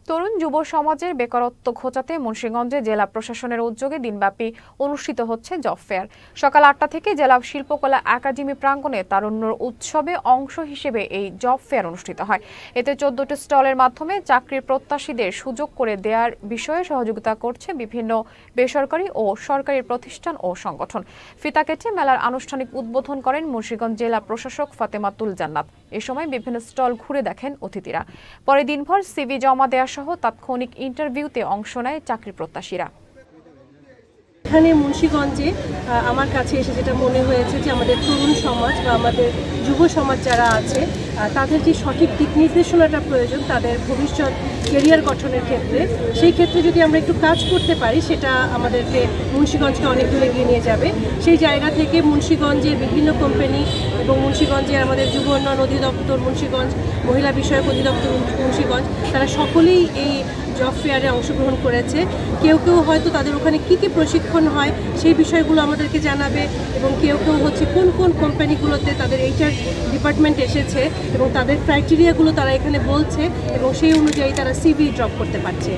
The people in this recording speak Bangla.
তরুণ যুব সমাজের বেকারত্ব ঘোচাতে মুন্সিগঞ্জে জেলা প্রশাসনের উদ্যোগে দিনব্যাপী অনুষ্ঠিত হচ্ছে জব ফেয়ার। সকাল ৮টা থেকে জেলা শিল্পকলা একাডেমি প্রাঙ্গণে তারুণ্যর উৎসবে অংশ হিসেবে এই জব ফেয়ার অনুষ্ঠিত হয়। এতে ১৪টি স্টলের মাধ্যমে চাকরির প্রত্যাশীদের সুযোগ করে দেওয়ার বিষয়ে সহযোগিতা করছে বিভিন্ন বেসরকারি ও সরকারি প্রতিষ্ঠান ও সংগঠন। ফিতা কেটে মেলার আনুষ্ঠানিক উদ্বোধন করেন মুন্সিগঞ্জ জেলা প্রশাসক ফাতেমাতুল জান্নাত। এ সময় বিভিন্ন স্টল ঘুরে দেখেন অতিথিরা। পরে দিনভর সিভি জমা দেওয়া সহ তাৎক্ষণিক ইন্টারভিউতে অংশ নেয় চাকরি প্রত্যাশীরা। এখানে মুন্সিগঞ্জে আমার কাছে এসে যেটা মনে হয়েছে যে আমাদের তরুণ সমাজ বা আমাদের যুব সমাজ যারা আছে তাদের যে সঠিক দিক নির্দেশনাটা প্রয়োজন তাদের ভবিষ্যৎ কেরিয়ার গঠনের ক্ষেত্রে, সেই ক্ষেত্রে যদি আমরা একটু কাজ করতে পারি সেটা আমাদেরকে মুন্সিগঞ্জকে অনেক দূরে এগিয়ে নিয়ে যাবে। সেই জায়গা থেকে মুন্সিগঞ্জের বিভিন্ন কোম্পানি এবং মুন্সিগঞ্জের আমাদের যুব উন্নয়ন অধিদপ্তর মুন্সিগঞ্জ, মহিলা বিষয়ক অধিদপ্তর মুন্সিগঞ্জ, তারা সকলেই এই জব ফেয়ারে অংশগ্রহণ করেছে। কেউ কেউ হয়তো তাদের ওখানে কী কী প্রশিক্ষণ হয় সেই বিষয়গুলো আমাদেরকে জানাবে, এবং কেউ কেউ হচ্ছে কোন কোন কোম্পানিগুলোতে তাদের এইচআর ডিপার্টমেন্ট এসেছে এবং তাদের ক্রাইটেরিয়াগুলো তারা এখানে বলছে এবং সেই অনুযায়ী তারা সিভি ড্রপ করতে পারছে।